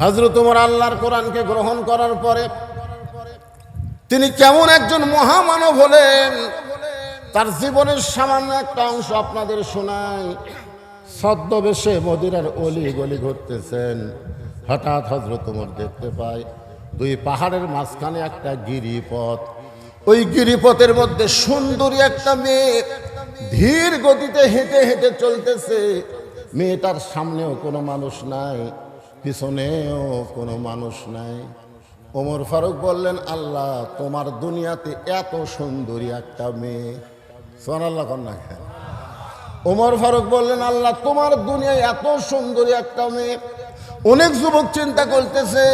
হযরত ওমর আল্লাহর কোরআনকে গ্রহণ করার পরে তিনি কেমন একজন মহামানব হলেন, তার জীবনের সামান্য একটা অংশ আপনাদের শোনাই। ছদ্মবেশে মদিনার অলি গলি ঘুরতেছেন, হঠাৎ হযরত ওমর দেখতে পায় দুই পাহাড়ের মাঝখানে একটা গিরিপথ। ওই গিরিপথের মধ্যে সুন্দরী একটা মেয়ে ধীর গতিতে হেঁটে হেঁটে চলতেছে। মেয়েটার সামনেও কোনো মানুষ নাই, পিছনেও কোনো মানুষ নাই। ওমর ফারুক বললেন, আল্লাহ, তোমার দুনিয়াতে এত সুন্দরী একটা মেয়ে। সুবহানাল্লাহ কন্যা। ওমর ফারুক বললেন, আল্লাহ, তোমার দুনিয়ায় এত সুন্দরী একটা মেয়ে। অনেক যুবক চিন্তা করতেছে,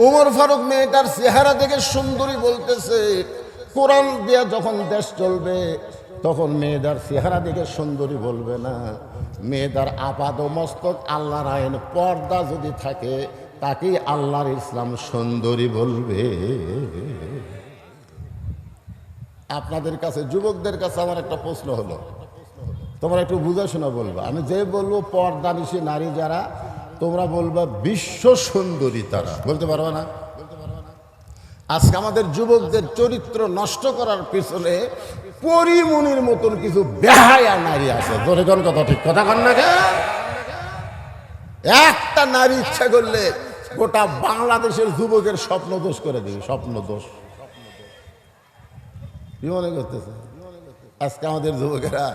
ওমর ফারুক মেয়েটার চেহারা দেখে সুন্দরী বলতেছে, কোরআন দিয়ে যখন দেশ চলবে তখন মেয়েদার চেহারা দেখে সুন্দরী বলবে না, মেয়েদার আপাদ মস্তক আল্লাহর আইন পর্দা যদি থাকে তাকেই আল্লাহর ইসলাম সুন্দরী বলবে। আপনাদের কাছে, যুবকদের কাছে আমার একটা প্রশ্ন হলো, তোমরা একটু বুঝাশোনা বলবা। আমি যে বলবো পর্দানিশী নারী যারা, তোমরা বলবা বিশ্ব সুন্দরী তারা। বলতে পারবে না? আজকে আমাদের যুবকদের চরিত্র নষ্ট করার পিছনে পরিমণির মতন কিছু বেহায়া নারী আছে। জোরে কোন কথা, ঠিক কথা কন না? একটা নারী ইচ্ছা করলে গোটা বাংলাদেশের যুবকের স্বপ্ন দোষ করে দিবে। স্বপ্ন দোষ কি মনে করতেছে? আজকে আমাদের যুবকেরা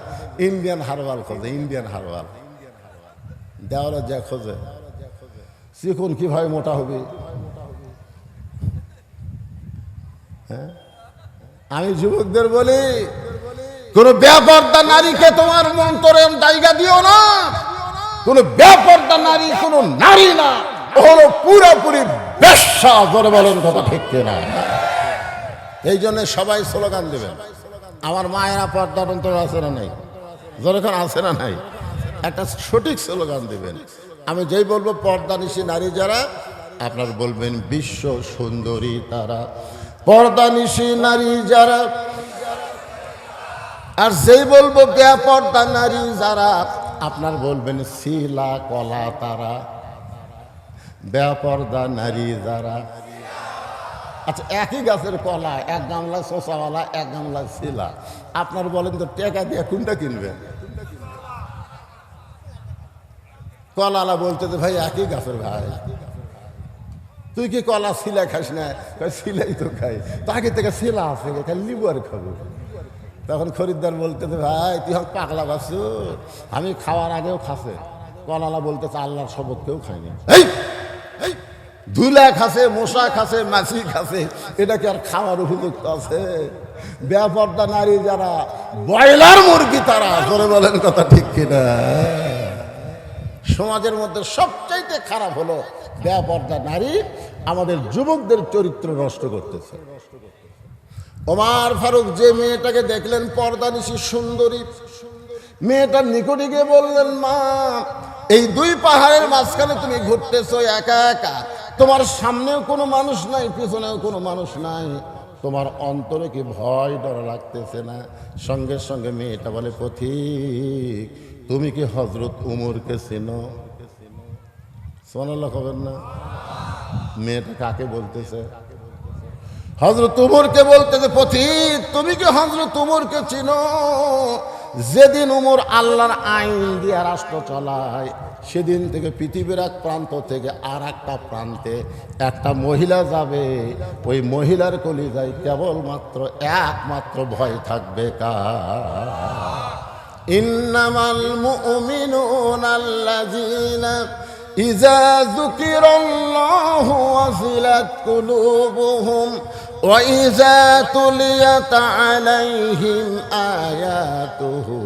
ইন্ডিয়ান হারবাল খোঁজে, ইন্ডিয়ান হারবাল দেওয়ালে যা খোঁজে, চিকন কিভাবে মোটা হবে। হ্যাঁ, আমি যুবকদের বলি, কোন বেপরদা নারীকে তোমার অন্তরে জায়গা দিও না। কোন বেপরদা নারী কোন নারী না, হলো পুরোপুরি বেশ্যা। জোরে বলেন কথা, ঠিক কিনা? এই জন্য সবাই স্লোগান দেবেন, আমার মায়েরা পর্দার অন্তর আছে না নাই? যখন আছে না নাই, একটা সঠিক স্লোগান দেবেন। আমি যেই বলবো পর্দানিশী নারী যারা, আপনার বলবেন বিশ্ব সুন্দরী তারা। পর্দানিশী নারী যারা, আর যেই বলবো বেপর্দা নারী যারা, আপনার বলবেন শিলা কলা তারা। বেপর্দা নারী যারা, আচ্ছা, একই গাছের কলা, এক গামলা শোষাওয়ালা, এক গামলা শিলা। আপনার বলেন তো টাকা দিয়ে কোনটা কিনবেন? কলালা বলতে তো ভাই একই গাছের ভাই, তুই কি কলা শিলা খাস না? শিলাই তো খাই, তাকে থেকে শিলা আছে, খালি লিবু আর খাবো। তখন খরিদ্দার বলতে তো ভাই তুই হোক পাগলা বাসু, আমি খাওয়ার আগেও খাসে। কলালা বলতেছে আল্লাহর শপথ কেউ খায়নি। ধুলা খাসে, মশা খাসে, মাছি খাসে, এটা কি আর খাওয়ার উপযুক্ত আছে? বেপর্দা নারী যারা, ব্রয়লার মুরগি তারা। করে বলেন কথা, ঠিক কিনা? সমাজের মধ্যে সবচাইতে খারাপ হলো বেপর্দা নারী, আমাদের যুবকদের চরিত্র নষ্ট করতেছে। ওমর ফারুক যে মেয়েটাকে দেখলেন পর্দানিশী সুন্দরী, মেয়েটার নিকটে গিয়ে বললেন, মা, এই দুই পাহাড়ের মাঝখানে তুমি ঘুরতেছো একা একা, তোমার সামনেও কোনো মানুষ নাই, পিছনেও কোনো মানুষ নাই, তোমার অন্তরে কি ভয় ডর লাগতেছে না? সঙ্গে সঙ্গে মেয়েটা বলে, পথিক, তুমি কি হযরত উমরকে চেনো? সুবহানাল্লাহ খবর না? মেয়েটা কাকে বলতেছে? হযরত উমরকে বলতেছে। পথিক, তুমি কি হযরত উমরকে চিনো? যেদিন উমর আল্লাহর আইন দিয়ে রাষ্ট্র চালায়, সেদিন থেকে পৃথিবীর এক প্রান্ত থেকে আর একটা প্রান্তে একটা মহিলা যাবে, ওই মহিলার কলিজায় কেবলমাত্র একমাত্র ভয় থাকবে কার? ইন্নামাল মুমিনুনা আল্লাযীনা ইযা যুকিরাল্লাহু ওয়াজিলাত কুলুবুহুম ওয়া ইযা তুলিয়াত আলাইহিম আয়াতুহু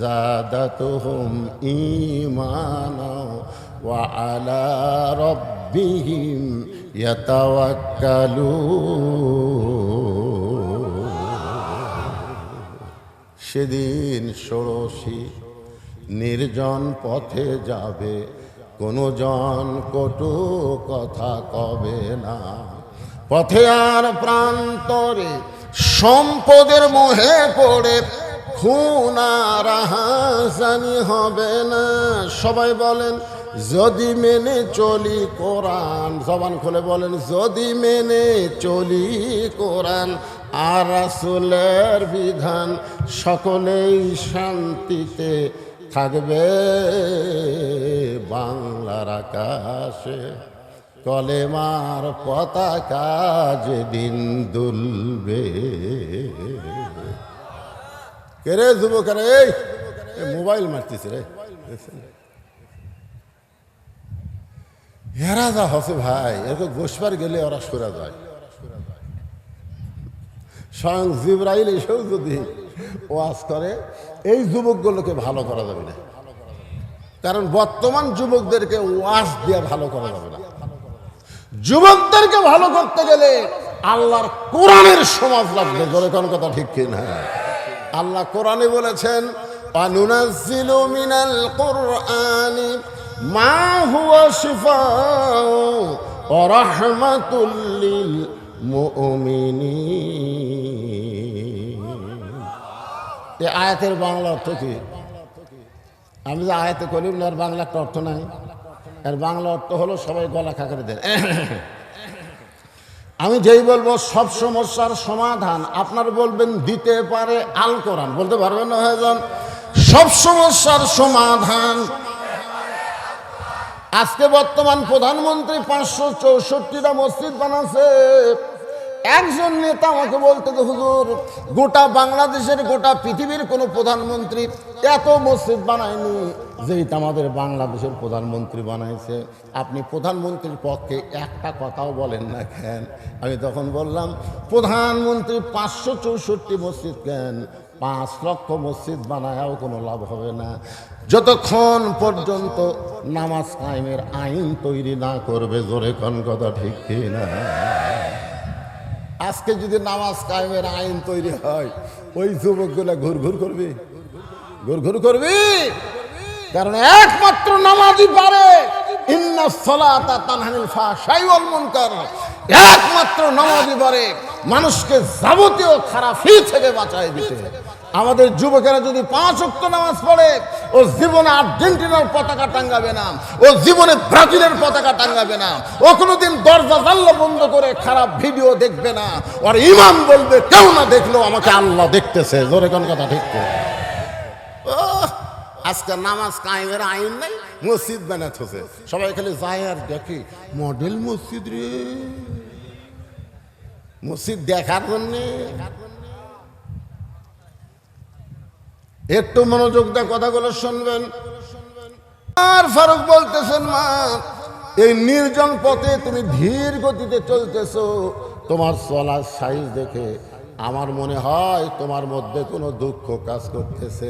যাদাতুহুম ঈমানা ওয়া আলা রাব্বিহিম ইয়াতাওয়াক্কালুন। সেদিন ষোড়শী নির্জন পথে যাবে, কোনো জন কটু কথা কবে না। পথে আর প্রান্তরে সম্পদের মোহে পড়ে খুন আর হাসানি হবে না। সবাই বলেন যদি মেনে চলি কোরআন, জবান খুলে বলেন, যদি মেনে চলি কোরআন আর রাসূলের বিধান, সকলেই শান্তিতে থাকবে বাংলার আকাশে, কলেমার পতাকা যেদিন দুলবে। কে রে যুবক, রে মোবাইল মারতেছে রে, এরা যা হসে ভাই, এরকম গোসবার গেলে ওরা সরে যায়। স্বয়ং জিবরাইল এসেও যদি ওয়াজ করে, এই যুবকগুলোকে ভালো করা যাবে না, কারণ বর্তমান যুবকদেরকে ওয়াজ দিয়ে ভালো করা যাবে না। যুবকদেরকে ভালো করতে গেলে আল্লাহর কোরআনের সমাজ লাগবে। জোরে কোন কথা ঠিক কিনা? আল্লাহ কোরআনে বলেছেন, আনুনাজ্জিলু মিনাল কুরআনি মা হুয়া শিফাউ ওয়া রাহমাতুল লিল মুমিনিন। এই আয়াতের বাংলা অর্থ কি? আমি যে আয়াতে করিম না, এর বাংলা একটা অর্থ নাই। এর বাংলা অর্থ হলো সবাই গলা খাকারে দেন। আমি যেই বলবো সব সমস্যার সমাধান, আপনার বলবেন দিতে পারে আল কোরআন, বলতে পারবেন না হয়ে যান। সব সমস্যার সমাধান। আজকে বর্তমান প্রধানমন্ত্রী 564টা মসজিদ বানাচ্ছে। একজন নেতা আমাকে বলতে, হুজুর গোটা বাংলাদেশের, গোটা পৃথিবীর কোনো প্রধানমন্ত্রী এত মসজিদ বানায়নি যেটা আমাদের বাংলাদেশের প্রধানমন্ত্রী বানাইছে। আপনি প্রধানমন্ত্রীর পক্ষে একটা কথাও বলেন না কেন? আমি তখন বললাম, প্রধানমন্ত্রী 564 মসজিদ কেন, 5 লক্ষ মসজিদ বানায়ও কোনো লাভ হবে না যতক্ষণ পর্যন্ত নামাজ কায়েমের আইন তৈরি না করবে। জোরে কোন কথা ঠিক কিনা? আজকে যদি নামাজ কায়েমের আইন তৈরি হয়, ওই যুবকগুলা ঘুরঘুর করবে, ঘুরঘুর করবে। কারণ একমাত্র নামাজই পারে, ইন্নাস সালাতা তানহানিল ফাহশাই ওয়াল মুনকার, একমাত্র নামাজই পারে মানুষকে যাবতীয় খারাপি থেকে বাঁচায় দিতে। আমাদের যুবকেরা যদি 5 ওয়াক্ত নামাজ পড়ে, ও জীবনে আর্জেন্টিনার পতাকা টাঙ্গাবে না, ও জীবনে ব্রাজিলের পতাকা টাঙ্গাবে না, ও কোনোদিন দরজা জানলা বন্ধ করে খারাপ ভিডিও দেখবে না। আর ইমাম বলবে, কেউ না দেখলেও আমাকে আল্লাহ দেখতেছে। জোরে কোন কথা ঠিক? আজকে নামাজ কায়েমের আইন নাই, মসজিদ বানাচ্ছে। সবাই খালি যায় আর দেখি মডেল মসজিদ রে, মসজিদ দেখার জন্যে। একটু মনোযোগ দিয়ে কথাগুলো শুনবেন। আর ফারুক বলতেছেন, মা এই নির্জন পথে তুমি ধীর গতিতে চলতেছো, তোমার চলার সাইজ দেখে আমার মনে হয় তোমার মধ্যে কোনো দুঃখ কাজ করতেছে।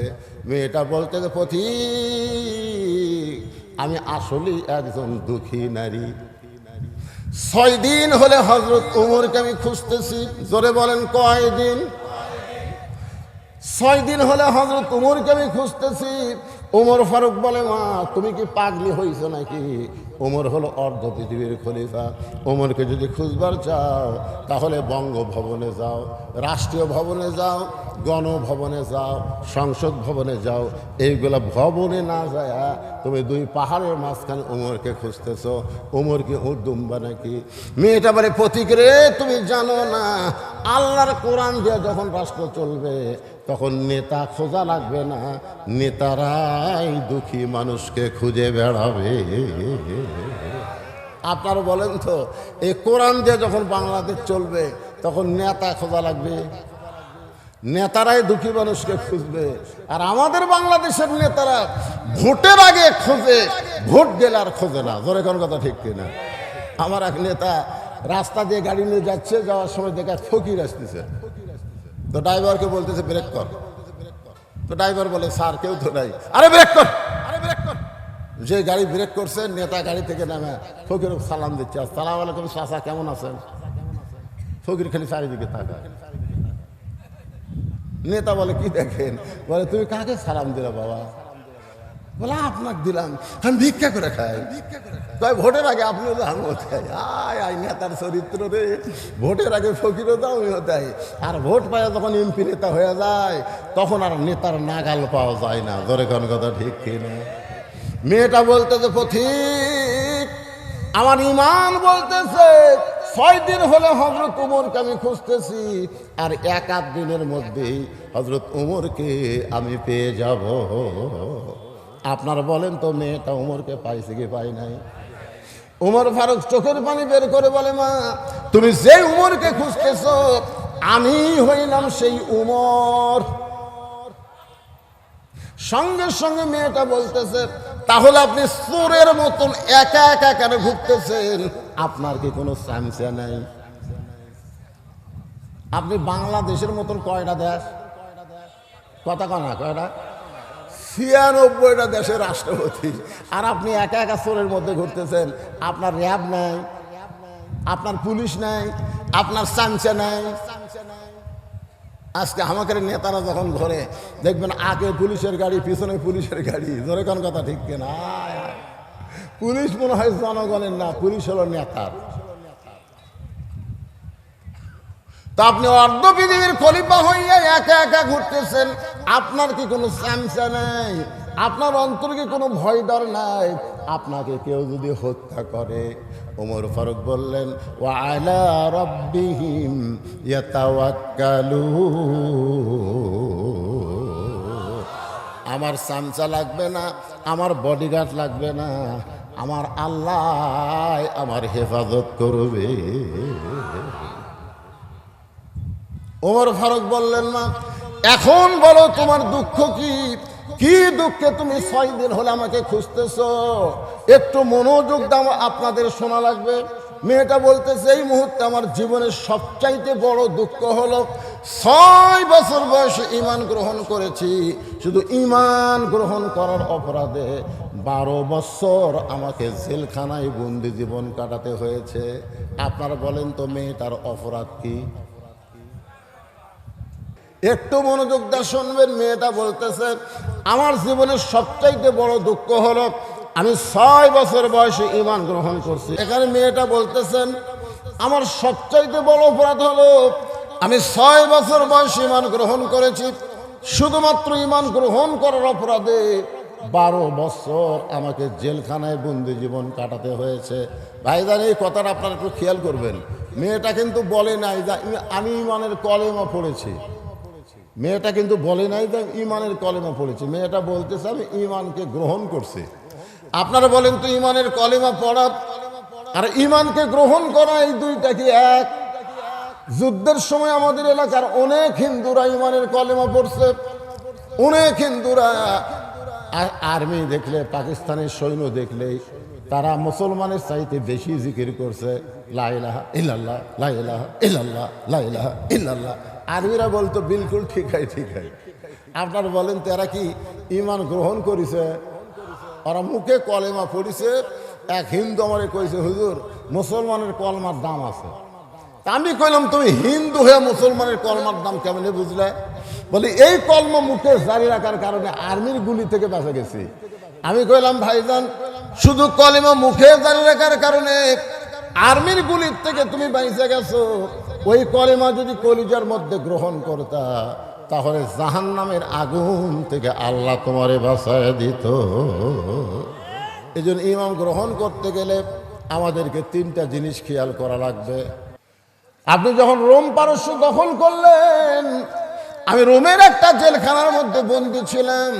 মেয়েটা বলতেছে, পথিক আমি আসলেই একজন দুঃখী নারী। 6 দিন হলে হযরত ওমরকে আমি খুঁজতেছি। জোরে বলেন, কয়দিন? 6 দিন হলে হযরত ওমরকে আমি খুঁজতেছি। ওমর ফারুক বলে, মা তুমি কি পাগলি হয়েছ নাকি? ওমর হলো অর্ধ পৃথিবীর খলিফা। ওমরকে যদি খুঁজবার চাও তাহলে বঙ্গভবনে যাও, রাষ্ট্রীয় ভবনে যাও, গণভবনে যাও, সংসদ ভবনে যাও। এইগুলা ভবনে না যায় তুমি 2 পাহাড়ের মাঝখানে ওমরকে খুঁজতেছ। ওমর কি উদ্দুম্বা নাকি? মেয়েটা বলে, পথিক রে তুমি জানো না, আল্লাহর কোরআন দিয়ে যখন রাষ্ট্র চলবে তখন নেতা খোঁজা লাগবে না, নেতারাই দুঃখী মানুষকে খুঁজে বেড়াবে। আপনারা বলেন তো, এই কোরআন দিয়ে যখন বাংলাদেশ চলবে তখন নেতা খোঁজা লাগবে, নেতারাই দুঃখী মানুষকে খুঁজবে। আর আমাদের বাংলাদেশের নেতারা ভোটের আগে খোঁজে, ভোট গেলে আর খোঁজে না। জোরে কোন কথা ঠিক কিনা? আমার এক নেতা রাস্তা দিয়ে গাড়ি নিয়ে যাচ্ছে, যাওয়ার সময় দেখে ফকির আসতেছে, তো ড্রাইভারকে বলতেছে ব্রেক কর। তো ড্রাইভার বলে, স্যার কেউ তো নাই। আরে ব্রেক কর, আরে ব্রেক কর। যে গাড়ি ব্রেক করছে, নেতা গাড়ি থেকে নামে ফকির সালাম দিচ্ছে, আসসালামু আলাইকুম চাচা কেমন আছেন? ফকির খালি চারিদিকে তাকায়। নেতা বলে, কি দেখেন? বলে, তুমি কাকে সালাম দিলে বাবা? বলে, আপনাকে দিলাম, আমি ভিক্ষা করে খাই। তাই ভোটের আগে আপনিও তো আমিও তাই। আয় নেতার চরিত্র রে, ভোটের আগে ফকিরও তো আমিও তাই। আর ভোট পাওয়া যখন এমপি নেতা হয়ে যায় তখন আর নেতার নাগাল পাওয়া যায় না। ধরে কোন কথা ঠিক কিনা? মেয়েটা বলতেছে পথিক, আমার ঈমান বলতেছে 6 দিন হলে হযরত উমরকে আমি খুঁজতেছি, আর 1-8 দিনের মধ্যেই হযরত উমরকে আমি পেয়ে যাব। আপনারা বলেন তো মেয়েটা উমরকে পাইছে কি পাই নাই? উমর ফারুক চোখের পানি বের করে বলে, মা তুমি যে উমরকে খুঁজতেছো আমি হইলাম সেই উমর। সঙ্গে সঙ্গে মেয়েটা বলতেছে, তাহলে আপনি চোরের মতন একা একা কেন ঘুরতেছেন? আপনার কি কোনো সামসা নাই? আপনি বাংলাদেশের মতন কয়টা দেশ, কথা কনা কয়টা, 96টা দেশের রাষ্ট্রপতি, আর আপনি একা একা চোরের মধ্যে ঘুরতেছেন। আপনার র্যাব নাই, আপনার পুলিশ নাই, আপনার সামসা নাই। আজকে আমাদের নেতারা যখন ঘরে দেখবেন আগে পুলিশের গাড়ি, পিছনে পুলিশের গাড়ি, জোরে কোন কথা ঠিক কিনা? পুলিশ মনে হয় জনগণের না, পুলিশ হলো নেতার। তো আপনি অর্ধ পৃথিবীর খলিফা হইয়া একা একা ঘুরতেছেন, আপনার কি কোনো সামসা নাই? আপনার অন্তরে কি কোনো ভয় ডর নাই? আপনাকে কেউ যদি হত্যা করে, ওমর ফারুক বললেন, ওয়া আলা রাব্বিহিম ইয়াতাওয়াক্কালুন। আমার সামসা লাগবে না, আমার বডিগার্ড লাগবে না, আমার আল্লাহ আমার হেফাজত করবে। ওমর ফারুক বললেন, মা এখন বলো তোমার দুঃখ কি? কি দুঃখে তুমি 6 দিন হলে আমাকে খুঁজতেছো? একটু মনোযোগ দাও, আপনাদের শোনা লাগবে। মেয়েটা বলতেছে, এই মুহূর্তে আমার জীবনের সবচাইতে বড় দুঃখ হলো 6 বছর বয়সে ঈমান গ্রহণ করেছি, শুধু ঈমান গ্রহণ করার অপরাধে 12 বছর আমাকে জেলখানায় বন্দি জীবন কাটাতে হয়েছে। আপনারা বলেন তো মেয়েটার অপরাধ কি? একটু মনোযোগ দিয়ে শুনবেন। মেয়েটা বলতেছে, আমার জীবনের সবচাইতে বড় দুঃখ হলো আমি 6 বছর বয়সে ঈমান গ্রহণ করছি। এখানে মেয়েটা বলতেছেন, আমার সবচাইতে বড় অপরাধ হলো আমি 6 বছর বয়সে ঈমান গ্রহণ করেছি, শুধুমাত্র ঈমান গ্রহণ করার অপরাধে 12 বছর আমাকে জেলখানায় বন্দি জীবন কাটাতে হয়েছে। ভাইজান, এই কথাটা আপনারা একটু খেয়াল করবেন। মেয়েটা কিন্তু বলে নাই যে আমি ঈমানের কলেমা পড়েছি। মেয়েটা কিন্তু বলে নাই যে ঈমানের কলেমা পড়েছি। মেয়েটা বলতেছে আমি ঈমানকে গ্রহণ করছি। আপনারা বলেন তো ঈমানের কলেমা পড়া আর ঈমানকে গ্রহণ করা এই দুইটা কি এক? যুদ্ধের সময় আমাদের এলাকার অনেক হিন্দুরা ঈমানের কলেমা পড়ছে। অনেক হিন্দুরা আর্মি দেখলে, পাকিস্তানের সৈন্য দেখলেই তারা মুসলমানের চাইতে বেশি জিকির করছে, লা ইলাহা ইল্লাল্লাহ, লা ইলাহা ইল্লাল্লাহ, লা ইলাহা ইল্লাল্লাহ। আরবিরা বলতো বিলকুল ঠিকাই ঠিকাই। আপনারা বলেন তো এরা কি ঈমান গ্রহণ করেছে? ওরা মুখে কলেমা পড়িছে। এক হিন্দু আমারে কইছে, হুজুর মুসলমানের কলমার দাম আছে। তা আমি কইলাম, তুমি হিন্দু হয়ে মুসলমানের কলমার দাম কেমনে বুঝলে? বলি এই কলমা মুখে জারি রাখার কারণে আর্মির গুলি থেকে বাঁচা গেছি। আমি কইলাম, ভাইজান শুধু কলেমা মুখে জারি রাখার কারণে আর্মির গুলির থেকে তুমি বাইচে গেছো। ওই কলেমা যদি কলিজার মধ্যে গ্রহণ করতা, তাহলে জাহান্নামের আগুন থেকে আল্লাহ তোমারে বাঁচায় দিত। এই জন্য ঈমান গ্রহণ করতে গেলে আমাদেরকে 3টা জিনিস খেয়াল করা লাগবে। আপনি যখন রোম পারস্য দখল করলেন, আমি রোমের একটা জেলখানার মধ্যে বন্দী ছিলাম।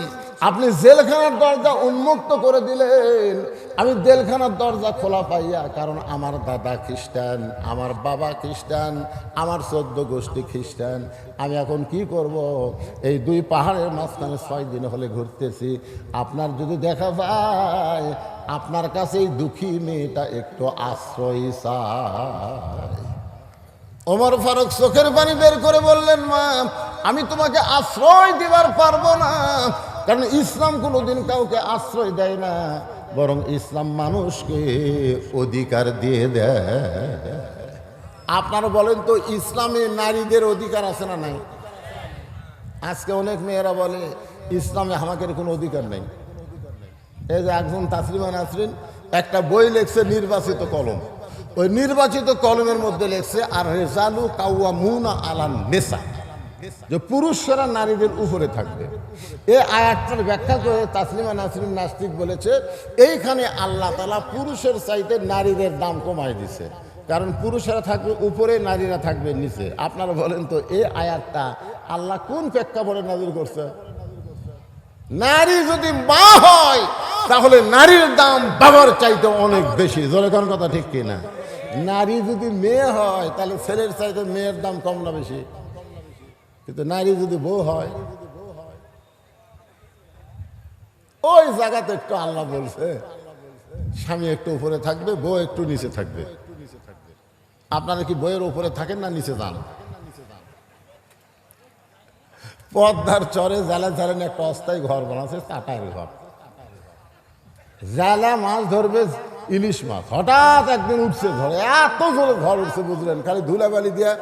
আপনি জেলখানার দরজা উন্মুক্ত করে দিলেন। আমি জেলখানার দরজা খোলা পাইয়া, কারণ আমার দাদা খ্রিস্টান, আমার বাবা খ্রিস্টান, আমার 14 গোষ্ঠী খ্রিস্টান। আমি এখন কি করব? এই 2 পাহাড়ের মাঝখানে 6 দিন হলে ঘুরতেছি। আপনার যদি দেখা যায়, আপনার কাছে এই দুঃখী মেয়েটা একটু আশ্রয় চায়। ওমর ফারুক চোখের পানি বের করে বললেন, মা আমি তোমাকে আশ্রয় দিবার পারবো না, কারণ ইসলাম কোনোদিন কাউকে আশ্রয় দেয় না, বরং ইসলাম মানুষকে অধিকার দিয়ে দেয়। আপনারা বলেন তো ইসলামে নারীদের অধিকার আছে না নাই? আজকে অনেক মেয়েরা বলে ইসলামে আমাদের কোনো অধিকার নেই। এই যে একজন তাসলিমা নাসরিন একটা বই লেখছে, নির্বাচিত কলম। ওই নির্বাচিত কলমের মধ্যে লেখছে আর রেজালু কাওয়ামুনা আলান নেসা। যে পুরুষরা নারীদের উপরে থাকবে। এই আয়াতটার ব্যাখ্যা করে তাসলিমা নাসরিন নাস্তিক বলেছে এইখানে আল্লাহ তাআলা পুরুষের চাইতে নারীদের দাম কমায় দিছে, কারণ পুরুষেরা থাকবে উপরে, নারীরা থাকবে নিচে। আপনারা বলেন তো এই আয়াতটা আল্লাহ কোন প্রেক্ষাপটে নাযিল করছে? নারী যদি মা হয় তাহলে নারীর দাম বাবার চাইতে অনেক বেশি। জোরে কোন কথা ঠিক কিনা? নারী যদি মেয়ে হয় তাহলে ছেলের চাইতে মেয়ের দাম কম না বেশি? কিন্তু নারী যদি বউ হয়, ওই জায়গাতে একটু আল্লাহ বলছে স্বামী একটু উপরে থাকবে, বউ একটু নিচে থাকবে। আপনারা কি বইয়ের উপরে থাকেন না নিচে যান? পদ্মার চরে জালা ঝাড়েন একটা অস্থায়ী ঘর বানাচ্ছে, চাটাইয়ের ঘর। জালা মাছ ধরবে, ইলিশ মাছ, হঠাৎ একদিন উঠছে ঝড়ে, এত জোরে ঝড় উঠছে বুঝলেন, খালি ধুলাবালি দিয়া।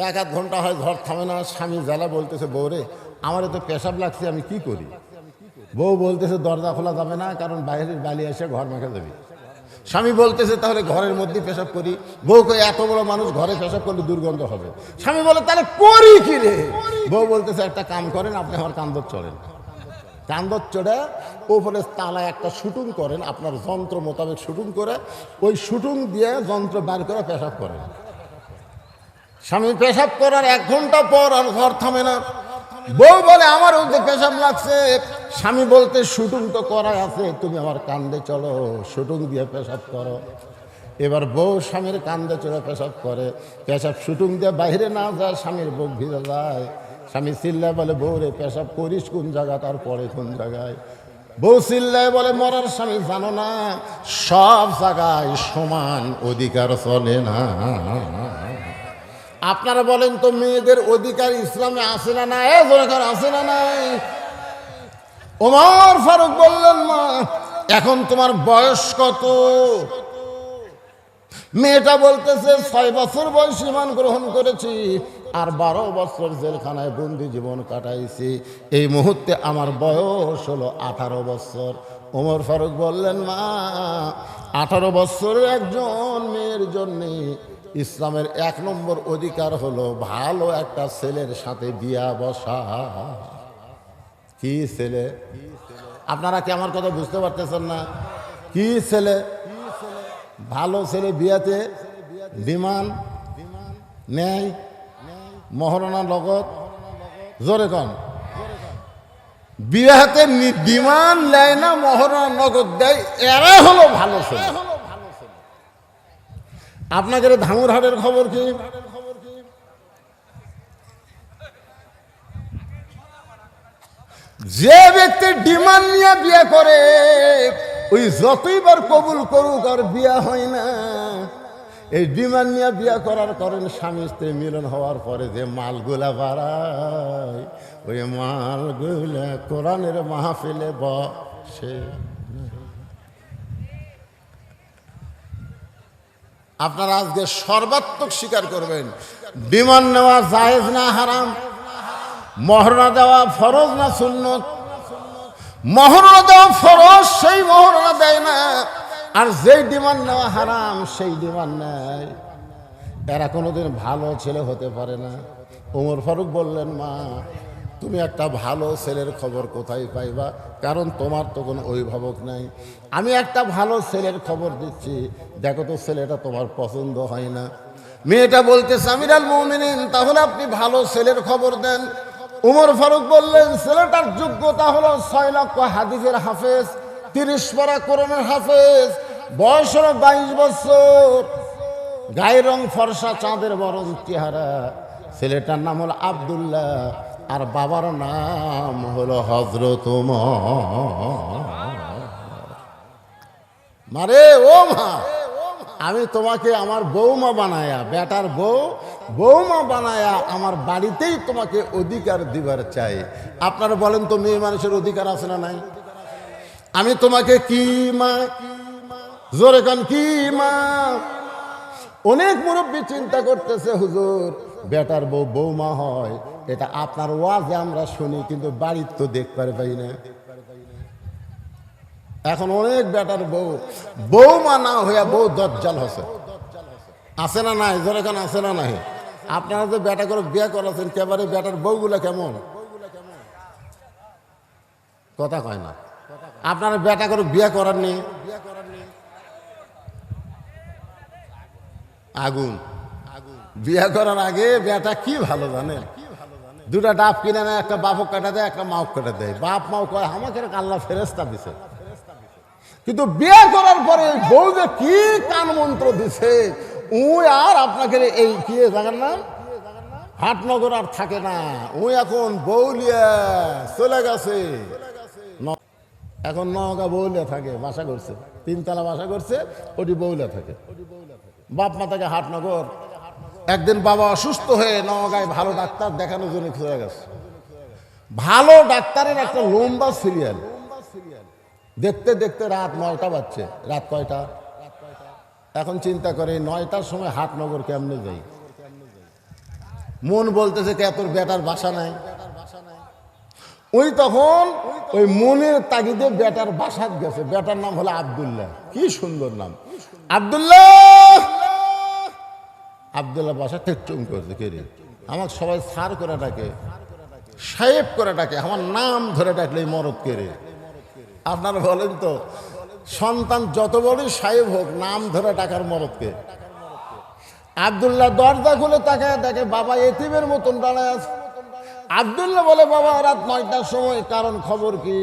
এক আধ ঘন্টা হয় ঝড় থামে না। স্বামী জালা বলতেছে বউরে আমারও তো পেশাব লাগছে, আমি কি করি? বউ বলতেছে দরজা খোলা যাবে না, কারণ বাইরের বালি এসে ঘর মাখা যাবে। স্বামী বলতেছে তাহলে ঘরের মধ্যে পেশাব করি। বউ কই এত বড় মানুষ ঘরে পেশাব করলে দুর্গন্ধ হবে। স্বামী বলে তাহলে করি কি রে? বউ বলতেছে একটা কাম করেন, আপনি আমার কান্দর চড়েন, কান্দর চড়ে ওপরে তালায় একটা শুটিং করেন, আপনার যন্ত্র মোতাবেক শুটিং করে ওই শুটিং দিয়ে যন্ত্র বার করে পেশাব করেন। স্বামী পেশাব করার 1 ঘন্টা পর আর ঘর থামে না। বউ বলে আমার ওদের পেশাব লাগছে। স্বামী বলতে শুটিং তো করাই আছে, তুমি আমার কান্দে চলো, শুটিং দিয়ে পেশাব করো। এবার বউ স্বামীর কান্দে চলে পেশাব করে, পেশাব শুটিং দিয়ে বাইরে না যায়, স্বামীর বুক ভিজে যায়। স্বামী চিল্লায় বলে বউ রে পেশাব করিস কোন জায়গা, তারপরে কোন জায়গায়? বউ চিল্লায় বলে মরার স্বামী জানো না সব জায়গায় সমান অধিকার চলে না। আপনারা বলেন তো মেয়েদের অধিকার ইসলামে আছে না নাই? আছে না নাই? ওমর ফারুক বললেন মা এখন তোমার বয়স কত? মেয়েটা বলতেছে 6 বছর বয়স ঈমান গ্রহণ করেছি আর 12 বছর জেলখানায় বন্দি জীবন কাটাইছি, এই মুহূর্তে আমার বয়স হলো 18 বছর। ওমর ফারুক বললেন মা 18 বছরের একজন মেয়ের জন্যে ইসলামের 1 নম্বর অধিকার হলো ভালো একটা ছেলের সাথে বিয়া বসা। কি ছেলে? আপনারা কি আমার কথা বুঝতে পারতেছেন না? কি ছেলে? ভালো ছেলে বিয়াতে বিমান নেয়, মহারণা লগত। জোরে কন, বিয়াতে বিমান নেয় না, মহারণা নগদ দেয়, এরা হলো ভালো ছেলে। আপনাদের ধাঙ্গুরহাটের খবর কি? যে ব্যক্তি ডিমান্ড নিয়ে বিয়ে করে ওই যতইবার কবুল করুক আর বিয়া হয় না। এই ডিমান্ড নিয়ে বিয়া করার কারণে স্বামী স্ত্রী মিলন হওয়ার পরে যে মালগুলা বাড়ায় ওই মালগুলা কোরআনের মাহফিলে বসে। আপনারা আজকে সর্বাত্মক স্বীকার করবেন ডিমান্ড নেওয়া জায়েজ না হারাম? মহরনা দেওয়া ফরজ না সুন্নত? মহরনা দেওয়া ফরজ, সেই মহরনা দেয় না, আর যেই ডিমান্ড নেওয়া হারাম সেই ডিমান্ড নেয়। এরা কোনোদিন ভালো ছেলে হতে পারে না। ওমর ফারুক বললেন মা তুমি একটা ভালো ছেলের খবর কোথায় পাইবা? কারণ তোমার তো কোনো অভিভাবক নাই। আমি একটা ভালো ছেলের খবর দিচ্ছি, দেখো তো ছেলেটা তোমার পছন্দ হয় না। মেয়েটা বলতেছে আমিরুল মুমিনিন তাহলে আপনি ভালো ছেলের খবর দেন। ওমর ফারুক বললেন ছেলেটার যোগ্যতা হলো 6 লক্ষ হাদিসের হাফেজ, 30 পারা কোরআনের হাফেজ, বয়স হলো 22 বছর, গায়ের রং ফর্সা, চাঁদের বরণ চেহারা। ছেলেটার নাম হলো আব্দুল্লাহ আর বাবার নাম হলো হযরত ওমর। মারে ও মা, আমি তোমাকে আমার বৌমা বানায়া, বেটার বৌমা বানায়া আমার বাড়িতেই তোমাকে অধিকার দিবার চাই। আপনারা বলেন তো মেয়ে মানুষের অধিকার আছে না নাই? আমি তোমাকে কি মা, জোরে কান কি মা? অনেক মুরব্বী চিন্তা করতেছে হুজুর বেটার বৌমা হয়, এটা আপনার ওয়াজে আমরা শুনি, কিন্তু বাড়ির তো দেখতে পাই না। এখন অনেক বেটার বৌমা না হইয়া বউ দজ্জাল হচ্ছে, আছে না নাই? জোরে কান আছে না নাই? আপনারা যে বেটা করে বিয়ে করাছেন কেবারে বেটার বউগুলা কেমন কথা কয় না আপনারা বেটা করে বিয়ে করাননি আগুন বিয়ে করার আগে বেটা কি ভালো জানেন দুটা ডাব কিনে নেয় একটা বাপক কাটা দেয় একটা মাও কাটা দেয় বাপ মাও কয় আমাকে আল্লাহ ফেরেস্তা দিছে কিন্তু বিয়ে করার পরে বউ যে কি কান মন্ত্র দিছে আর আপনাকে এই কি জানেন না হাটনগর আর থাকে না এখন বউলিয়া চলে গেছে এখন নওগাঁ বউলিয়া থাকে বাসা করছে 3 তলা বাসা করছে ওটি বউলিয়া থাকে বাপ মা থাকে হাটনগর একদিন বাবা অসুস্থ হয়ে নওগাঁয় ভালো ডাক্তার দেখানোর জন্য চলে গেছে ভালো ডাক্তারের একটা লম্বা সিরিয়াল দেখতে দেখতে রাত 9টা বাজছে রাত কয়টা এখন চিন্তা করে 9টার সময় হাটনগর কেমনে যাই মন বলতেছে কে তোর বেটার বাসা নাই ওই তখন ওই মনের তাগিদে বেটার বাসাত গেছে বেটার নাম হলো আব্দুল্লাহ কি সুন্দর নাম আব্দুল্লাহ আব্দুল্লাহ বাসা টেকচুম করছে কে রে আমাকে সবাই সার করে ডাকে সাহেব করে ডাকে আমার নাম ধরে ডাকলে মরদ কে রে আপনারা বলেন তো সন্তান যত বড়ই সাহেব হোক নাম ধরে ডাকার মরদকে আব্দুল্লাহ দরজা খুলে তাকায় দেখে বাবা এতিমের মতন দাঁড়ায় আছে আব্দুল্লাহ বলে বাবা রাত 9টার সময় কারণ খবর কি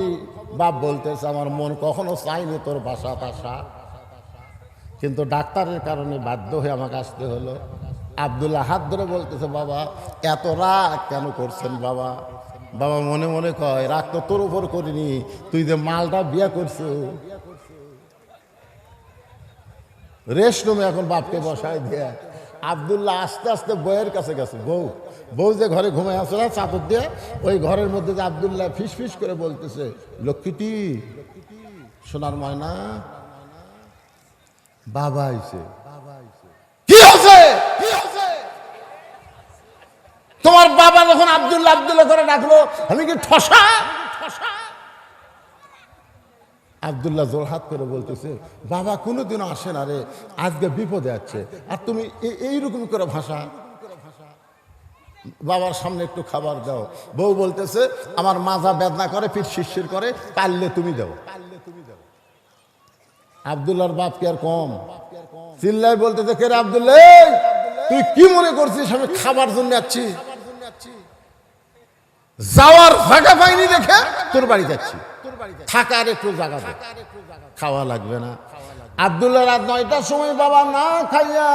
বাপ বলতেছে আমার মন কখনো চাইনি তোর বাসা টাসা কিন্তু ডাক্তারের কারণে বাধ্য হয়ে আমাকে আসতে হলো আব্দুল্লাহ হাত ধরে বলতেছে বাবা এত রাগ কেন করছেন বাবা বাবা মনে মনে কয় রাগ তো তোর উপর করিনি তুই যে মালটা বিয়ে করছো রেস্ট রুমে এখন বাপকে বসায় দিয়ে আব্দুল্লাহ আস্তে আস্তে বউয়ের কাছে গেছে বউ যে ঘরে ঘুমায় আসে না চাদর দিয়ে ওই ঘরের মধ্যে যে আব্দুল্লাহ ফিস ফিস করে বলতেছে লক্ষ্মীটি সোনার ময়না বাবা আইছে কি হচ্ছে তোমার বাবা যখন আব্দুল্লাহ আব্দুল্লাহ করে ডাকলো আমি কি ঠসা আব্দুল্লাহ জোরহাত করে বলতেছে বাবা কোনোদিনও আসে না রে আজকে বিপদে আছে আর তুমি এইরকম করে ভাষা বাবার সামনে একটু খাবার দাও বউ বলতেছে আমার মাজা বেদনা করে পিঠ শিরশির করে পারলে তুমি দাও আব্দুল্লাহর বাপ কি আর কম চিল্লাই বলতেছে কে রে আব্দুল্লাহ তুই কি মনে করছিস আমি খাবার জন্য যাচ্ছি যাওয়ার জায়গা পাইনি দেখে তোর বাড়ি যাচ্ছি থাকার একটু জায়গা দে খাওয়া লাগবে না আব্দুল্লাহ রাত 9টার সময় বাবা না খাইয়া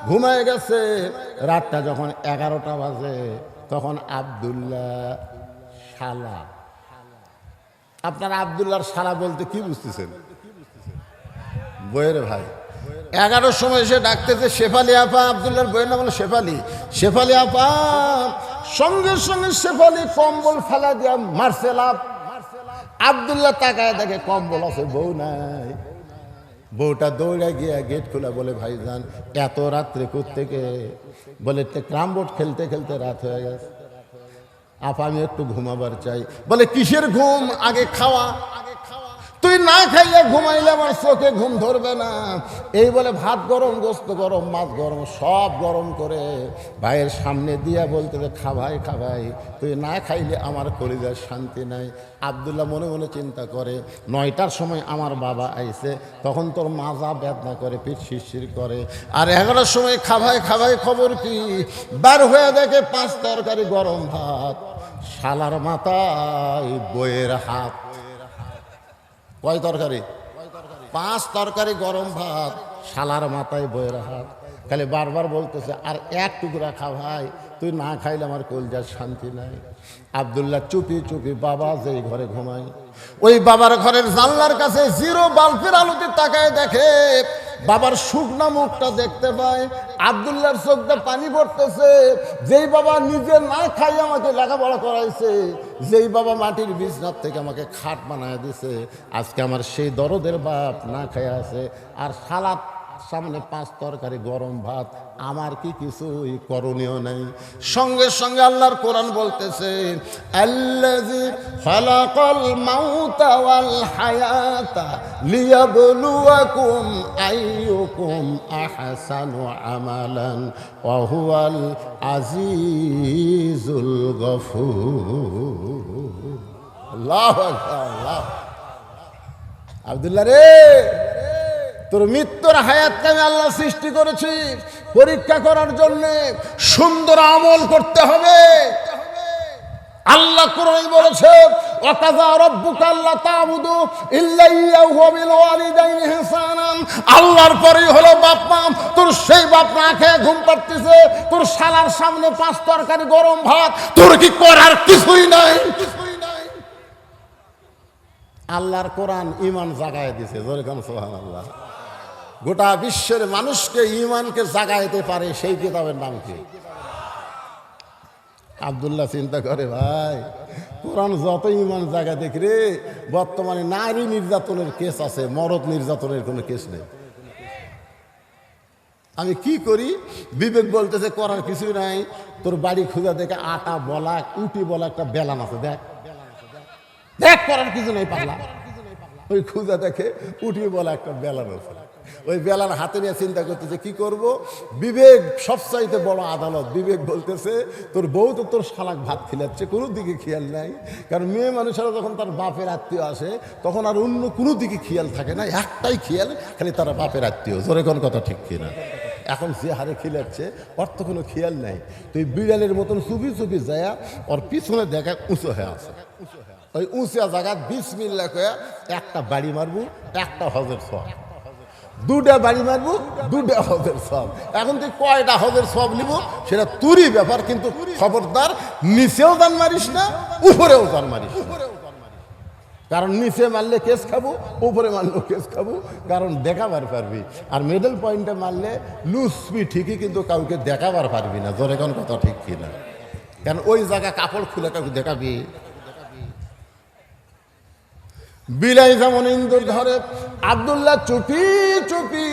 ঘুমায় গেছে রাতটা যখন 11টা বাজে তখন আব্দুল্লাহ শালা আপনারা আব্দুল্লাহর শালা বলতে কি বুঝতেছেন বইয়ের ভাই 11টার সময় এসে ডাকতেছে শেফালি আপা আব্দুল্লাহর বইয়ের নাম হলো শেফালি আপা সঙ্গে সঙ্গে শেফালি কম্বল ফেলা দিয়া মারছে লাভ আব্দুল্লাহ তাকায় দেখে কম্বল আছে বউ নাই বউটা দৌড়ে গিয়া গেট খোলা বলে ভাইজান এত রাত্রে কোত্থেকে বলে ক্রাম বোর্ড খেলতে খেলতে রাত হয়ে গেছে আপা আমি একটু ঘুমাবার চাই বলে কিসের ঘুম আগে খাওয়া তুই না খাইলে ঘুমাইলে আমার চোখে ঘুম ধরবে না এই বলে ভাত গরম গোস্ত গরম মাছ গরম সব গরম করে ভাইয়ের সামনে দিয়া বলতে খাভাই তুই না খাইলে আমার কলিজার শান্তি নাই আব্দুল্লাহ মনে মনে চিন্তা করে 9টার সময় আমার বাবা আইছে তখন তোর মাজা বেদনা করে পিঠ শিরশির করে আর 11টার সময় খাভাই খবর কি বার হয়ে দেখে 5 তরকারি গরম ভাত শালার মাথায় বইয়ের হাত কয় তরকারি 5 তরকারি গরম ভাত শালার মাথায় বইয়ের হাত খালি বারবার বলতেছে আর এক টুকরা খা ভাই তুই না খাইলে আমার কলজার শান্তি নাই আব্দুল্লাহ চুপি বাবা যেই ঘরে ঘুমায় ওই বাবার ঘরের জানলার কাছে 0 বাল্বের আলোতে তাকায় দেখে বাবার শুকনা মুখটা দেখতে পায় আব্দুল্লাহর চোখটা পানি পড়তেছে যেই বাবা নিজে না খাই আমাকে লেখাপড়া করাইছে যেই বাবা মাটির বিছনার থেকে আমাকে খাট বানায় দিছে আজকে আমার সেই দরদের বাপ না খাই আছে আর সামনে 5 তরকারি গরম ভাত, আমার কি কিছুই করণীয় নেই? সঙ্গে সঙ্গে আল্লাহর কোরআন বলতেছে, আল্লাযী খালাকাল মাউতা ওয়াল হায়াতা লিয়াবলুয়াকুম আইয়ুকুম আহসানু আমালান ওয়া হুয়াল আজিজুল গফুর। আল্লাহু আকবার, আল্লাহ। আব্দুল্লাহ রে, তোর মৃত্যুর হায়াতকে আমি আল্লাহ সৃষ্টি করেছি পরীক্ষা করার জন্য। সুন্দর আমল করতে হবে। আল্লাহ কোরআনে বলেছে, ওয়াকাযা রাব্বুকা আল্লা তা'বুদু ইল্লা ইয়্যাহু ওয়া বিল ওয়ালিদাইনি ইহসানান। আল্লাহর পরেই হলো বাপ মা। তোর সেই বাপ না খেয়ে ঘুম পাড়তেছে, তোর শালার সামনে 5 তরকারি গরম ভাত, তোর কি করার কিছুই নাই? আল্লাহর কোরআন ঈমান জাগায় দিয়েছে। জোরে কান সুবহানাল্লাহ। গোটা বিশ্বের মানুষকে ঈমানকে জাগাইতে পারে সেই কিতাবের নাম কি? আব্দুল্লাহ চিন্তা করে, ভাই কোরআন যত ঈমান জাগা দেখ রে, বর্তমানে নারী নির্যাতনের কেস আছে, মরদ নির্যাতনের কোনো কেস নেই। আমি কি করি? বিবেক বলতেছে করার কিছুই নাই। তোর বাড়ি খুঁজা দেখে আটা বলা উটি বলা একটা বেলান আছে, দেখ দেখ, করার কিছু নেই পাগলা। ওই খুঁজা দেখে উঠি বলা একটা বেলান আছে, ওই বেলান হাতে নিয়ে চিন্তা করতেছে কি করব। বিবেক সবচাইতে বড় আদালত। বিবেক বলতেছে তোর বউ তো তোর শালাক ভাত খিলাচ্ছে, কোনো দিকে খেয়াল নাই। কারণ মেয়ে মানুষেরা যখন তার বাপের আত্মীয় আসে তখন আর অন্য কোনো দিকে খেয়াল থাকে না, একটাই খেয়াল, খালি তারা বাপের আত্মীয়। জোরে কোন কথা ঠিক কিনা? এখন যে হারে খিলাচ্ছে ওর তো কোনো খেয়াল নাই। তুই বিড়ালের মতন চুপি চুপি যায় ওর পিছনে দেখা উঁচু হয়ে আছে, ওই উঁচা জায়গা বিসমিল্লাহ কয়া একটা বাড়ি মারবো, একটা হজের সব। 2টা বাড়ি মারবো, 2টা হজের সব। এখন তুই কয়টা হজের সব নিব সেটা তোরই ব্যাপার, কিন্তু খবরদার নিচেও জান মারিস না, উপরেও জান মারিস না। কারণ নিচে মারলে কেস খাবো, উপরে মারলেও কেস খাবো, কারণ দেখাবার পারবি। আর মিডল পয়েন্টে মারলে লুসবি ঠিকই, কিন্তু কাউকে দেখাবার পারবি না। জোরে কোন কথা ঠিক কিনা? কারণ ওই জায়গা কাপড় খুলে কাউকে দেখাবি। বিলাই যেমন ইন্দুর ধরে, আব্দুল্লাহ চুপি চুপি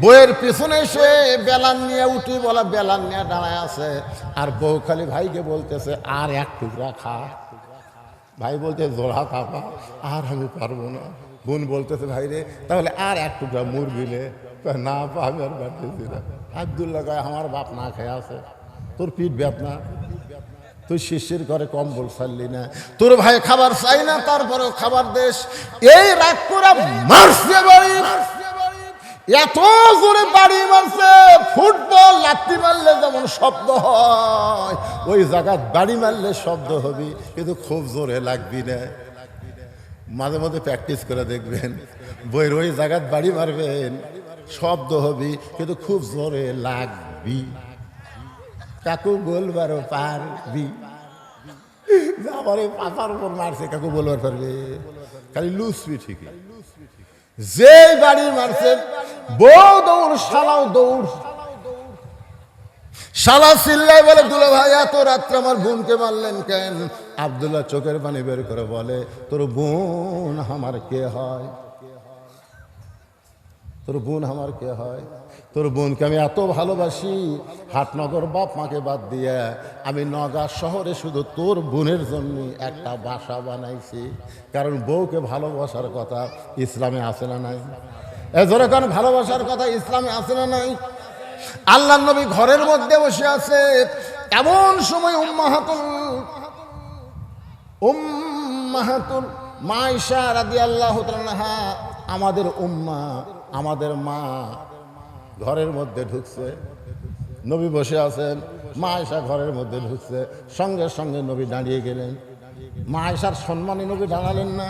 বইয়ের পিছনে এসে বেলান নিয়ে উঠি বলা বেলান নিয়ে দাঁড়ায় আছে। আর বউ খালি ভাইকে বলতেছে আর এক টুকরা খা। ভাই বলতে জোড়া খাপা, আর আমি পারবো না। বোন বলতেছে ভাই রে তাহলে আর এক টুকরা মুরগিলে, না পাবি আর পারতেছি না। আব্দুল্লাহ কয় আমার বাপ না খেয়ে আছে, তোর পিঠ ব্যাপ না, তুই শিশির করে কম্বল ছাড়লি না, তোর ভাই খাবার চাই না তারপরেও খাবার দেশ। এই রাগ করে মারছে বাড়ি, এত জোরে বাড়ি মারছে, ফুটবল লাথি মারলে যেমন শব্দ হয় ওই জায়গায় বাড়ি মারলে শব্দ হবি, কিন্তু খুব জোরে লাগবি না। মাঝে মাঝে প্র্যাকটিস করে দেখবেন, বইয়ের ওই জায়গায় বাড়ি মারবেন, শব্দ হবি কিন্তু খুব জোরে লাগবি। কাকু বলবারও পারবি, আমার পাতার উপর মারছে কাকু বলবার পারবে, খালি লুসবি ঠিকই। যে বাড়ি মারছে বউ দৌড়, শালাও দৌড়। শালা চিল্লায় বলে দুলা ভাই এত রাত্রে আমার বোনকে মারলেন কেন? আব্দুল্লাহ চোখের পানি বের করে বলে তোর বোন আমার কে হয়? তোর বোন আমার কে হয়? তোর বোনকে আমি এত ভালোবাসি, হাটনগর বাপ মাকে বাদ দিয়ে আমি নগা শহরে শুধু তোর বোনের জন্য একটা বাসা বানাইছি। কারণ বউকে ভালোবাসার কথা ইসলামে আছে না নাই? এজন্য ভালোবাসার কথা ইসলামে আছে না নাই? আল্লাহ নবী ঘরের মধ্যে বসে আছে, এমন সময় উম্মাহাতুল মা আয়েশা রাদিয়াল্লাহু তাআলা আনহা, আমাদের উম্মা, আমাদের মা ঘরের মধ্যে ঢুকছে। নবী বসে আছেন, মা আয়েশা ঘরের মধ্যে ঢুকছে, সঙ্গে সঙ্গে নবী দাঁড়িয়ে গেলেন। মা আয়েশার সম্মানে নবী দাঁড়ালেন না,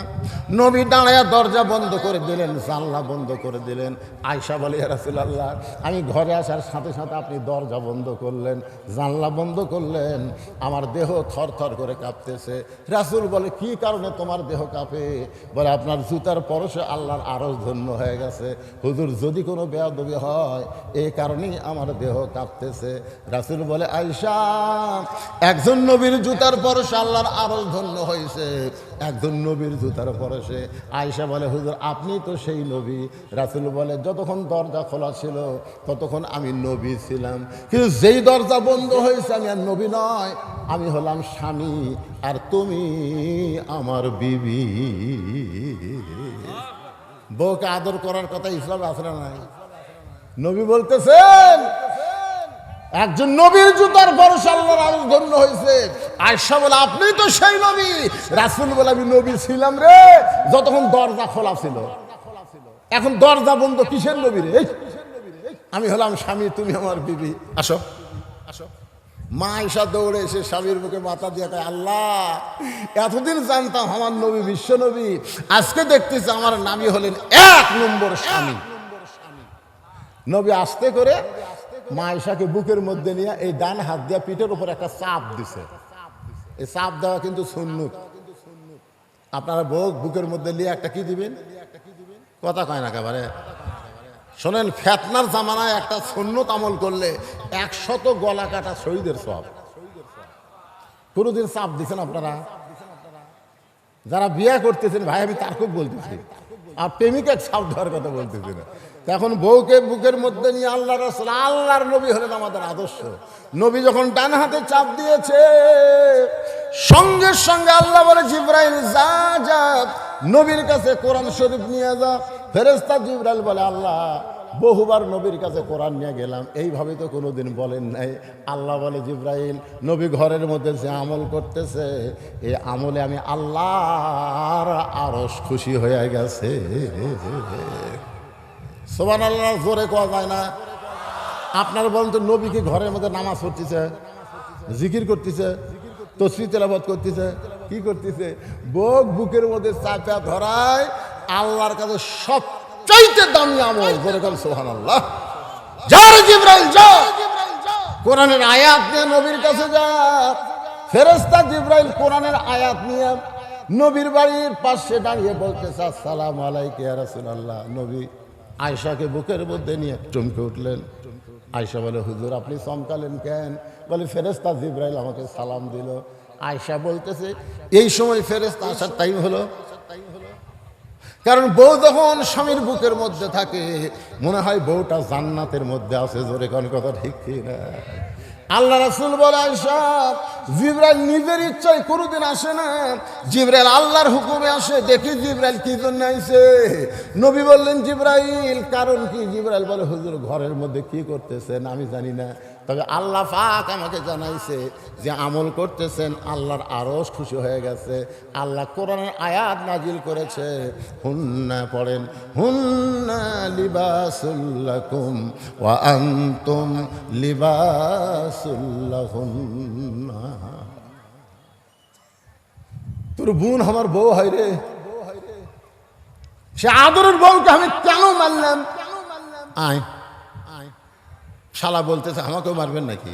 নবী দাঁড়ায়া দরজা বন্ধ করে দিলেন, জানলা বন্ধ করে দিলেন। আয়েশা বলে ইয়া রাসূলুল্লাহ, আমি ঘরে আসার সাথে সাথে আপনি দরজা বন্ধ করলেন, জানলা বন্ধ করলেন, আমার দেহ থর থর করে কাঁপতেছে। রাসূল বলে কি কারণে তোমার দেহ কাঁপে? বলে আপনার জুতার পরশে আল্লাহর আরশ ধন্য হয়ে গেছে। হুজুর যদি কোনো বেয়াদবি হয় এই কারণেই আমার দেহ কাঁপতেছে। রাসূল বলে আয়েশা, একজন নবীর জুতার পরশে আল্লাহর আরশ ধন্য মনে হয়েছে একজন নবীর জুতার পরশে। আয়েশা বলে, হুজুর আপনি তো সেই নবী। রাসূল বলে, যতক্ষণ দরজা খোলা ছিল ততক্ষণ আমি নবী ছিলাম, কিন্তু যেই দরজা বন্ধ হয়েছে আমি আর নবী নয়, আমি হলাম স্বামী আর তুমি আমার বিবি। বউকে আদর করার কথা ইসলাম আছে না নাই? নবী বলতেছেন একজন নবীর জুতার পরশে আল্লাহর আরশ ধন্য হয়েছে। আয়েশা বলে, আপনি তো সেই নবী। রাসূল বলে, আমি নবী ছিলাম রে যতক্ষণ দরজা খোলা ছিল, এখন দরজা বন্ধ, কিসের নবী রে? আমি হলাম স্বামী, তুমি আমার বিবি, আসো আসো। মা আয়েশা দৌড়ে এসে স্বামীর বুকে মাথা দিয়ে কয়, আল্লাহ, এতদিন জানতাম আমার নবী বিশ্ব নবী, আজকে দেখতেছি আমার নামই হলেন 1 নম্বর স্বামী। নবী আস্তে করে মা আয়েশাকে বুকের মধ্যে নিয়ে এই ডান হাত দিয়ে পিঠের উপর একটা চাপ দিছে। এই চাপ দেওয়া কিন্তু সুন্নত। আপনারা বুকের মধ্যে নিয়ে একটা কি দিবেন? কথা কয় না একেবারে। শোনেন, ফেতনার জামানায় একটা সুন্নত আমল করলে 100 গলা কাটা শহীদের সওয়াব। কোনোদিন চাপ দিচ্ছেন আপনারা? যারা বিয়ে করতেছেন ভাই, আমি তার খুব বলতেছি, আর প্রেমিকা চাপ দেওয়ার কথা বলতেছি না। এখন বউকে বুকের মধ্যে নিয়ে আল্লাহ রাসূল, আল্লাহর নবী হলেন আমাদের আদর্শ। নবী যখন ডান হাতে চাপ দিয়েছে, সঙ্গে সঙ্গে আল্লাহ বলে, জিবরাইল যা যা নবীর কাছে কোরআন শরীফ নিয়ে যা। ফেরেশতা জিবরাইল বলে, আল্লাহ বহুবার নবীর কাছে কোরআন নিয়ে গেলাম, এইভাবে তো কোনোদিন বলেন নাই। আল্লাহ বলে, জিবরাইল নবী ঘরের মধ্যে যে আমল করতেছে, এই আমলে আমি আল্লাহর আরশ খুশি হয়ে গেছে। সুবহানাল্লাহ, জোরে কোয়া যায় না? আপনার বলেন তো, নবী কি ঘরের মধ্যে নামাজ পড়তেছে, জিকির করতেছে, তসবিহ তেলাওয়াত করতেছে, কি করতেছে? বুকের মধ্যে চাপা ধরায় আল্লাহর কাছে সবচাইতে দামি আমল। জোরে কোন সুবহানাল্লাহ। যা রে জিবরাইল যা, কোরআনের আয়াত নিয়ে নবীর কাছে যা। ফেরেশতা জিবরাইল কোরআনের আয়াত নিয়ে নবীর বাড়ির পাশে দাঁড়িয়ে বলতেছে, আসসালামু আলাইকা ইয়া রাসূলুল্লাহ। নবী আয়েশাকে বুকের মধ্যে নিয়ে চমকে উঠলেন। আয়েশা বলে, হুজুর আপনি চমকালেন কেন? বলে, ফেরেশতা জিবরাইল আমাকে সালাম দিল। আয়েশা বলতেছে, এই সময় ফেরেশতা আসার টাইম হলো। কারণ বউ যখন স্বামীর বুকের মধ্যে থাকে, মনে হয় বউটা জান্নাতের মধ্যে আছে। জোরে কোন কথা ঠিক কি না? আল্লাহ রাসূল বলে, আয়েশা, জিবরাইল নিজের ইচ্ছায় কোনোদিন আসে না, জিবরাইল আল্লাহর হুকুমে আসে। দেখি জিবরাইল কি জন্য আইছে। নবী বললেন, জিবরাইল কারণ কি? জিবরাইল বলে, হুজুর ঘরের মধ্যে কি করতেছেন আমি জানি না, তবে আল্লাহ পাক আমাকে জানাইছে যে আমল করতেছেন, আল্লাহর আরশ খুশি হয়ে গেছে। আল্লাহ কোরআনের আয়াত নাজিল করেছে, হুন্না পড়েন, হুন্না লিবাসুল লাকুম ওয়া আনতুম লিবাসুল লাহুন্না। তোর বোন আমার বউ হয় রে, সে আদরের বউকে আমি কেন মারলাম? আয় শালা বলতেছে, আমাকেও মারবেন নাকি?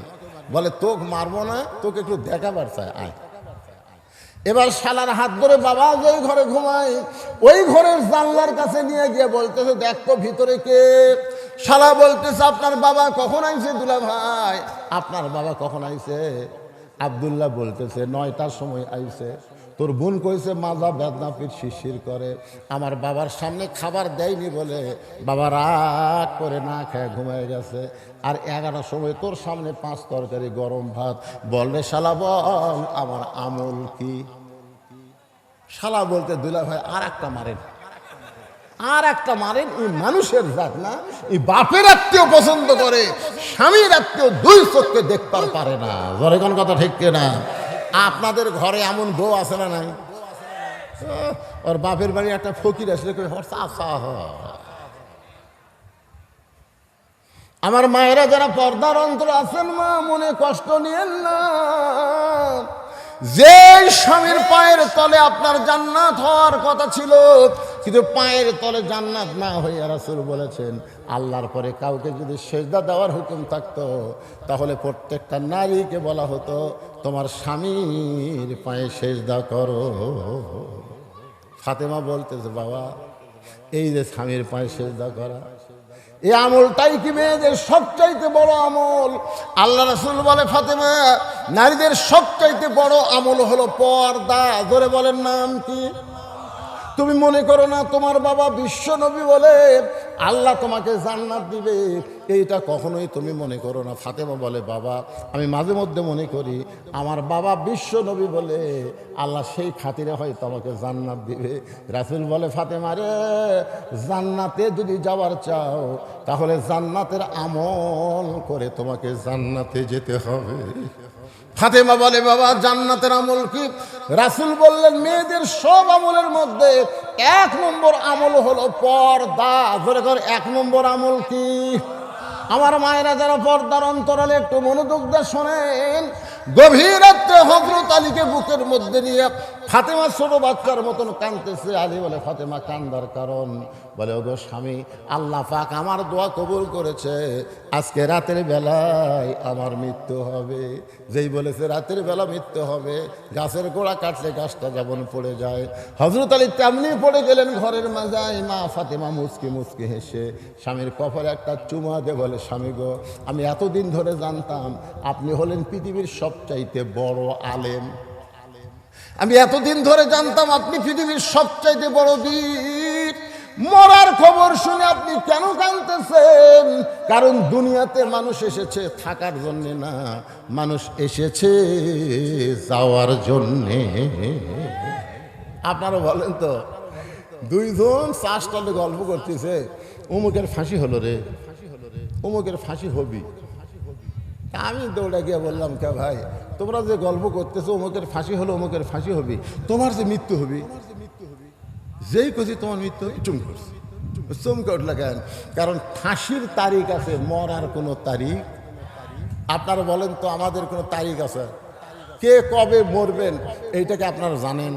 বলে, তোকে মারবো না, তোকে একটু দেখাবার চাই, আয়। এবার শালার হাত ধরে বাবা যেই ঘরে ঘুমায় ওই ঘরের জানলার কাছে নিয়ে গিয়ে বলতেছে, দেখো ভিতরে কে? শালা বলতেছে, আপনার বাবা কখন আইছে? দুলা ভাই, আপনার বাবা কখন আইছে? আব্দুল্লাহ বলতেছে, 9টার সময় আইছে। তোর বোন কইছে মাজা বেদনা পিঠ শিরশির করে, আমার বাবার সামনে খাবার দেয়নি বলে বাবা রাগ করে না খেয়ে ঘুমিয়ে গেছে। আর 11টার সময় তোর সামনে 5 তরকারি গরম ভাত। বললে শালা বল আমার আমল কি? শালা বলতে, দুলা ভাই আর একটা মারেন, আর একটা মারেন। এই মানুষের জাত না, এই বাপের আত্মীয় পছন্দ করে, স্বামীর আত্মীয় 2 চোখকে দেখতে পারে না। জোরে কোন কথা ঠিক না? আপনাদের ঘরে এমন বউ আছে না নাই? ওর বাপের বাড়ি একটা ফকির আসলে আমার মায়েরা যারা পর্দার অন্তর আছেন, মা মনে কষ্ট নিয়েন না। যে স্বামীর পায়ের তলে আপনার জান্নাত হওয়ার কথা ছিল, কিন্তু পায়ের তলে জান্নাত না হয়ে রাসূল বলেছেন, আল্লাহর পরে কাউকে যদি সেজদা দেওয়ার হুকুম থাকতো, তাহলে প্রত্যেকটা নারীকে বলা হতো, তোমার স্বামীর পায়ে সেজদা করো। ফাতেমা বলতেছে, বাবা এই যে স্বামীর পায়ে সেজদা করা, এই আমলটাই কি মেয়েদের সবচাইতে বড় আমল? আল্লাহ রাসূল বলে, ফাতেমা, নারীদের সবচাইতে বড় আমল হলো পর্দা। ধরে বলেন, নাম কি? তুমি মনে করো না তোমার বাবা বিশ্ব নবী বলে আল্লাহ তোমাকে জান্নাত দিবে, এইটা কখনোই তুমি মনে করো না। ফাতেমা বলে, বাবা, আমি মাঝে মধ্যে মনে করি আমার বাবা বিশ্ব নবী বলে আল্লাহ সেই খাতিরে হয়তো আমাকে জান্নাত দিবে। রাসূল বলে, ফাতেমা রে, জান্নাতে যদি যাওয়ার চাও তাহলে জান্নাতের আমল করে তোমাকে জান্নাতে যেতে হবে। ফাতেমা বলে, বাবা, জান্নাতের আমল কি? রাসূল বললেন, মেয়েদের সব আমলের মধ্যে 1 নম্বর আমল হলো পর্দা। ধরে কর, 1 নম্বর আমল কি? আমার মায়েরা যারা পর্দার অন্তরালে একটু মনোযোগ দিয়ে শোনেন। গভীর রাত্রে হযরত আলীকে বুকের মধ্যে নিয়ে ফাতেমা ছোট বাচ্চার মতন কাঁদতেছে। আলী বলে, ফাতেমা, কান্দার কারণ? বলে, ওগো স্বামী, আল্লাহ পাক আমার দোয়া কবুল করেছে, আজকে রাতের বেলায় আমার মৃত্যু হবে। যেই বলেছে রাতের বেলা মৃত্যু হবে, গাছের গোড়া কাটলে গাছটা যেমন পড়ে যায়, হযরত আলী তেমনি পড়ে গেলেন ঘরের মাজায়। মা ফাতেমা মুচকি মুচকি হেসে স্বামীর কপালে একটা চুমা দিয়ে বলে, স্বামী গো, আমি এতদিন ধরে জানতাম আপনি হলেন পৃথিবীর সবচাইতে বড় আলেম। আমি এতদিন ধরে জানতাম আপনি পৃথিবীর সবচাইতে বড় বীর। মরার খবর শুনে আপনি কেন কাঁদতেছেন? কারণ দুনিয়াতে মানুষ এসেছে থাকার জন্যে না, মানুষ এসেছে যাওয়ার জন্যে। আপনারা বলেন তো, 2 জন চাষটালে গল্প করতেছে, অমুকের ফাঁসি হলো রে, অমুকের ফাঁসি হবি। আমি দৌড়া গিয়ে বললাম, কে ভাই, তোমরা যে গল্প করতেছো অমুকের ফাঁসি হলো, অমুকের ফাঁসি হবি, তোমার যে মৃত্যু হবি, যেই কছি তোমার মৃত্যু হবে, চুম করছি। চমকে উঠলে কেন? কারণ ফাঁসির তারিখ আছে, মরার কোনো তারিখ। আপনারা বলেন তো, আমাদের কোনো তারিখ আছে? কে কবে মরবেন এইটাকে আপনারা জানেন?